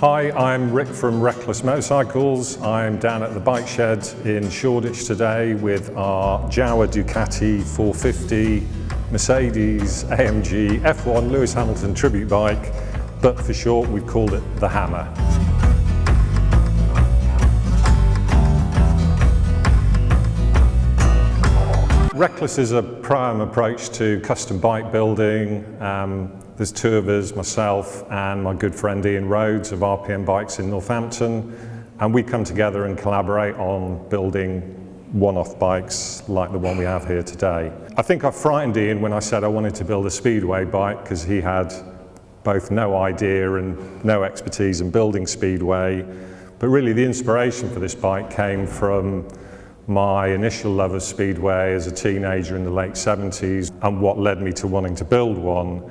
Hi, I'm Rick from Wreckless Motorcycles. I'm down at the bike shed in Shoreditch today with our Jawa Ducati 450 Mercedes AMG F1 Lewis Hamilton tribute bike, but for short we've called it the Hammer. Wreckless is a prime approach to custom bike building. There's two of us, myself and my good friend Ian Rhodes of RPM Bikes in Northampton, and we come together and collaborate on building one-off bikes like the one we have here today. I think I frightened Ian when I said I wanted to build a Speedway bike because he had both no idea and no expertise in building Speedway, but really the inspiration for this bike came from my initial love of Speedway as a teenager in the late 70s and what led me to wanting to build one.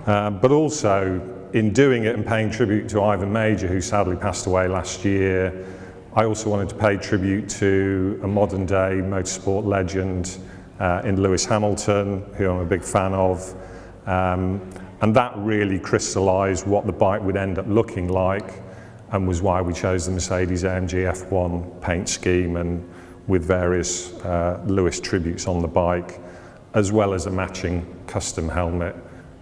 But also in doing it and paying tribute to Ivan Major, who sadly passed away last year, I also wanted to pay tribute to a modern day motorsport legend in Lewis Hamilton, who I'm a big fan of. And that really crystallized what the bike would end up looking like, and was why we chose the Mercedes AMG F1 paint scheme and with various Lewis tributes on the bike, as well as a matching custom helmet,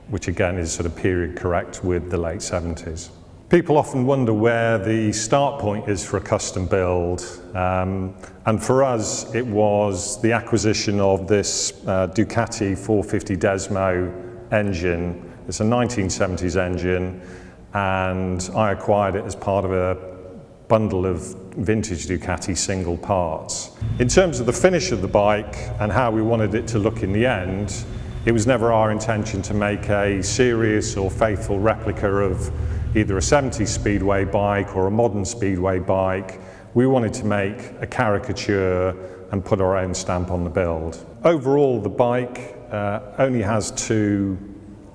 which again is sort of period correct with the late 70s. People often wonder where the start point is for a custom build, and for us it was the acquisition of this Ducati 450 Desmo engine. It's a 1970s engine, and I acquired it as part of a bundle of vintage Ducati single parts. In terms of the finish of the bike and how we wanted it to look in the end, it was never our intention to make a serious or faithful replica of either a 70s Speedway bike or a modern Speedway bike. We wanted to make a caricature and put our own stamp on the build. Overall, the bike only has two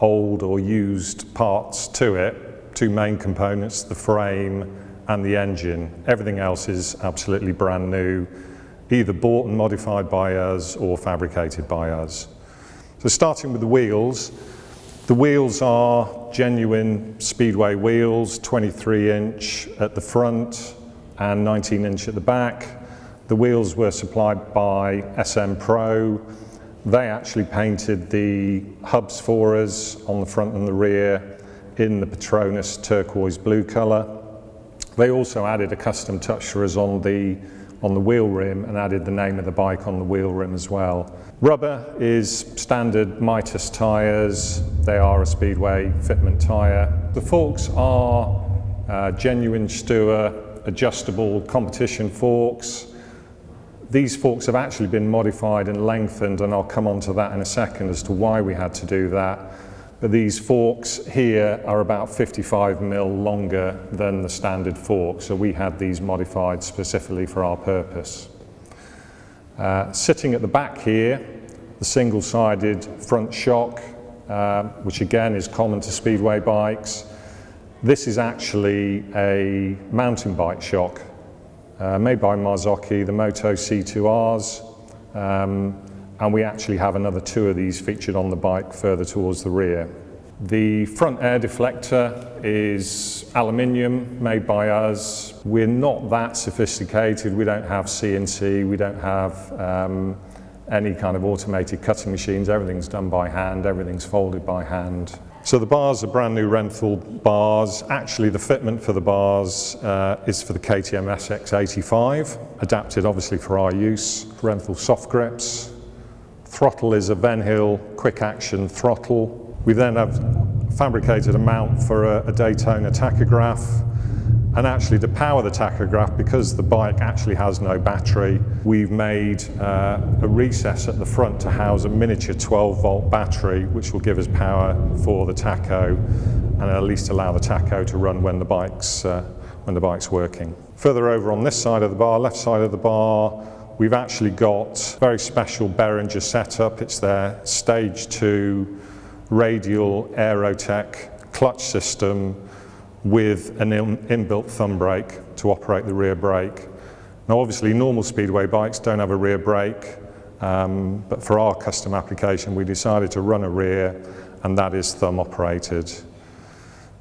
old or used parts to it, two main components, the frame and the engine. Everything else is absolutely brand new, either bought and modified by us or fabricated by us. So starting with the wheels are genuine Speedway wheels, 23-inch at the front and 19-inch at the back. The wheels were supplied by SM Pro. They actually painted the hubs for us on the front and the rear in the Patronus turquoise blue colour. They also added a custom touch for us on the wheel rim and added the name of the bike on the wheel rim as well. Rubber is standard Mitas tyres. They are a Speedway fitment tyre. The forks are genuine Stewart adjustable competition forks. These forks have actually been modified and lengthened, and I'll come on to that in a second as to why we had to do that. But these forks here are about 55mm longer than the standard fork, so we had these modified specifically for our purpose. Sitting at the back here, the single-sided front shock, which again is common to Speedway bikes. This is actually a mountain bike shock made by Marzocchi, the Moto C2Rs. And we actually have another two of these featured on the bike further towards the rear. The front air deflector is aluminium, made by us. We're not that sophisticated. We don't have CNC, we don't have any kind of automated cutting machines. Everything's done by hand, everything's folded by hand. So the bars are brand new Renthal bars. Actually, the fitment for the bars is for the KTM SX85, adapted obviously for our use. Renthal soft grips. Throttle is a Venhill quick action throttle. We then have fabricated a mount for a Daytona tachograph, and actually to power the tachograph, because the bike actually has no battery, we've made a recess at the front to house a miniature 12-volt battery, which will give us power for the tacho and at least allow the tacho to run when the bike's working. Further over on this side of the bar, left side of the bar, we've actually got a very special Behringer setup. It's their Stage 2 radial Aerotech clutch system with an inbuilt thumb brake to operate the rear brake. Now obviously normal Speedway bikes don't have a rear brake, but for our custom application we decided to run a rear, and that is thumb operated.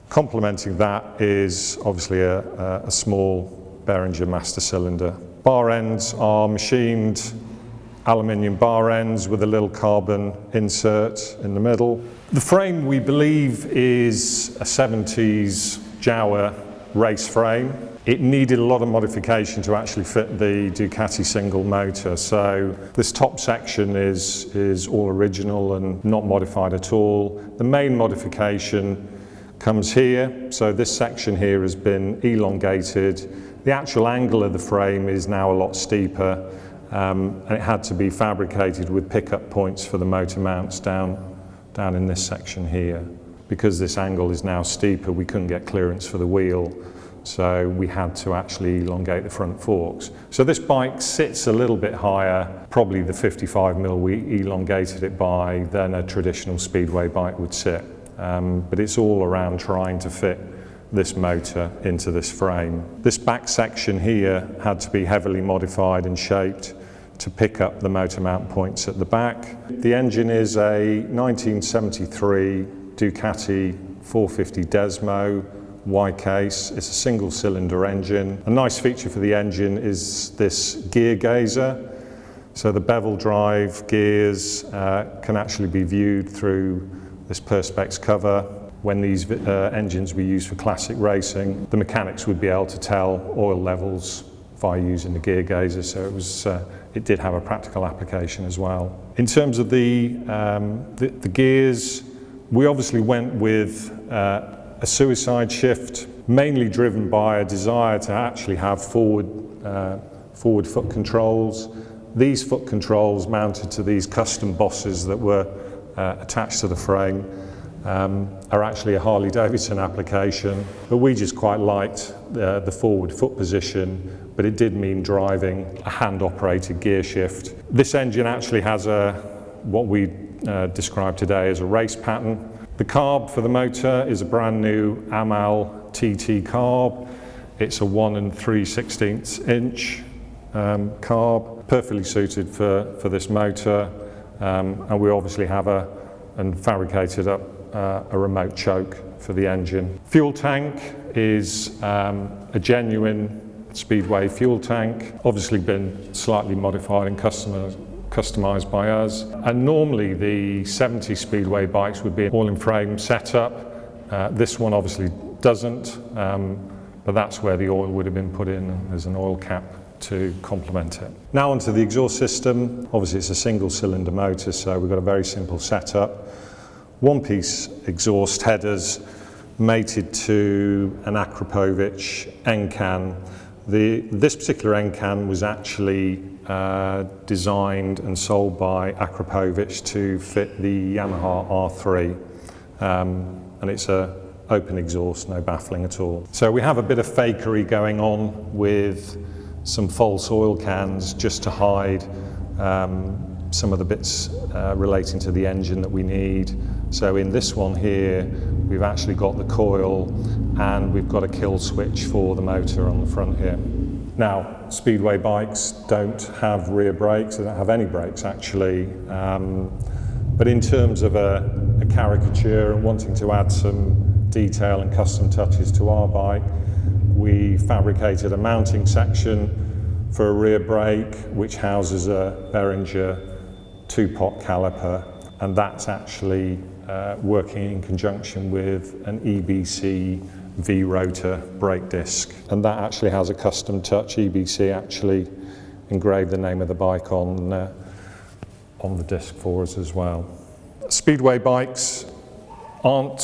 Complementing that is obviously a small Behringer master cylinder. Bar ends are machined aluminium bar ends with a little carbon insert in the middle. The frame, we believe, is a 70s Jawa race frame. It needed a lot of modification to actually fit the Ducati single motor. So this top section is all original and not modified at all. The main modification comes here. So this section here has been elongated. The actual angle of the frame is now a lot steeper. And it had to be fabricated with pickup points for the motor mounts down in this section here. Because this angle is now steeper, we couldn't get clearance for the wheel, so we had to actually elongate the front forks. So this bike sits a little bit higher, probably the 55mm we elongated it by, than a traditional Speedway bike would sit. But it's all around trying to fit this motor into this frame. This back section here had to be heavily modified and shaped to pick up the motor mount points at the back. The engine is a 1973 Ducati 450 Desmo Y-case. It's a single cylinder engine. A nice feature for the engine is this gear gazer. So the bevel drive gears can actually be viewed through this Perspex cover. When these engines were used for classic racing, the mechanics would be able to tell oil levels via using the gear gazer, so it did have a practical application as well. In terms of the gears, we obviously went with a suicide shift, mainly driven by a desire to actually have forward foot controls. These foot controls mounted to these custom bosses that were attached to the frame are actually a Harley-Davidson application, but we just quite liked the forward foot position, but it did mean driving a hand-operated gear shift. This engine actually has what we describe today as a race pattern. The carb for the motor is a brand new Amal TT carb. It's a 1 3/16 inch carb, perfectly suited for this motor, and we obviously have and fabricated up a remote choke for the engine. Fuel tank is a genuine Speedway fuel tank, obviously been slightly modified and customized by us. And normally the 70 Speedway bikes would be an all-in-frame setup. This one obviously doesn't, but that's where the oil would have been put in, and there's an oil cap to complement it. Now onto the exhaust system. Obviously it's a single cylinder motor, so we've got a very simple setup. One-piece exhaust headers mated to an Akrapovic end can. This particular end can was actually designed and sold by Akrapovic to fit the Yamaha R3, and it's an open exhaust, no baffling at all. So we have a bit of fakery going on with some false oil cans just to hide some of the bits relating to the engine that we need. So in this one here, we've actually got the coil and we've got a kill switch for the motor on the front here. Now, Speedway bikes don't have rear brakes, they don't have any brakes actually. But in terms of a caricature and wanting to add some detail and custom touches to our bike, we fabricated a mounting section for a rear brake which houses a Behringer 2-pot caliper, and that's actually working in conjunction with an EBC V-rotor brake disc, and that actually has a custom touch. EBC actually engraved the name of the bike on the disc for us as well. Speedway bikes don't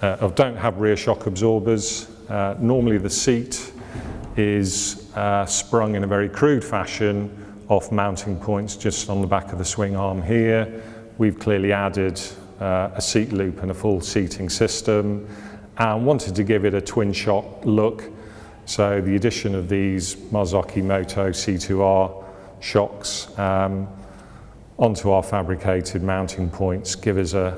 have rear shock absorbers. Normally the seat is sprung in a very crude fashion off mounting points just on the back of the swing arm here. We've clearly added a seat loop and a full seating system, and wanted to give it a twin shock look. So the addition of these Marzocchi Moto C2R shocks onto our fabricated mounting points give us a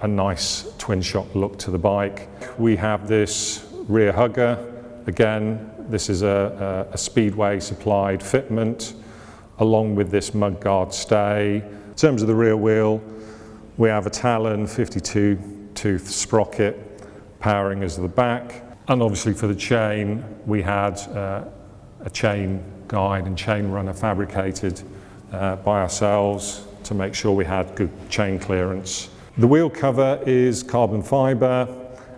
nice twin shock look to the bike. We have this rear hugger. Again, this is a Speedway supplied fitment along with this mudguard stay. In terms of the rear wheel, we have a Talon 52 tooth sprocket powering us at the back. And obviously for the chain, we had a chain guide and chain runner fabricated by ourselves to make sure we had good chain clearance. The wheel cover is carbon fibre,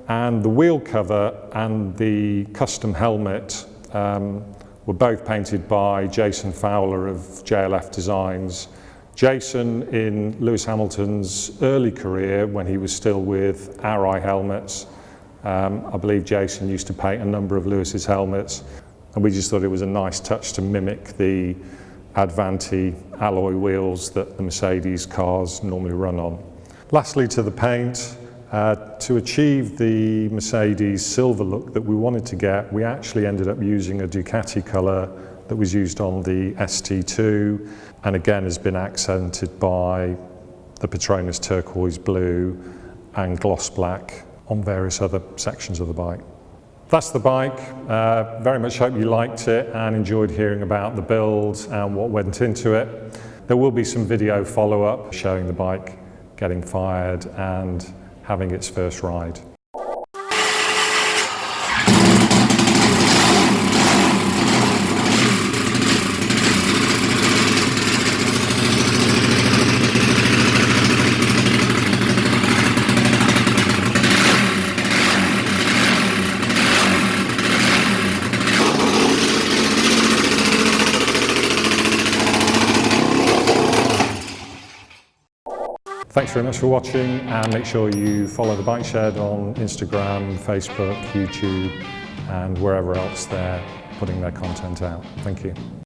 and the wheel cover and the custom helmet were both painted by Jason Fowler of JLF Designs. Jason, in Lewis Hamilton's early career, when he was still with Arai Helmets, I believe Jason used to paint a number of Lewis's helmets, and we just thought it was a nice touch to mimic the Advanti alloy wheels that the Mercedes cars normally run on. Lastly, to the paint. To achieve the Mercedes silver look that we wanted to get, we actually ended up using a Ducati colour that was used on the ST2, and again has been accented by the Petronas turquoise blue and gloss black on various other sections of the bike. That's the bike. Very much hope you liked it and enjoyed hearing about the build and what went into it. There will be some video follow-up showing the bike getting fired and having its first ride. Thanks very much for watching, and make sure you follow the Bike Shed on Instagram, Facebook, YouTube, and wherever else they're putting their content out. Thank you.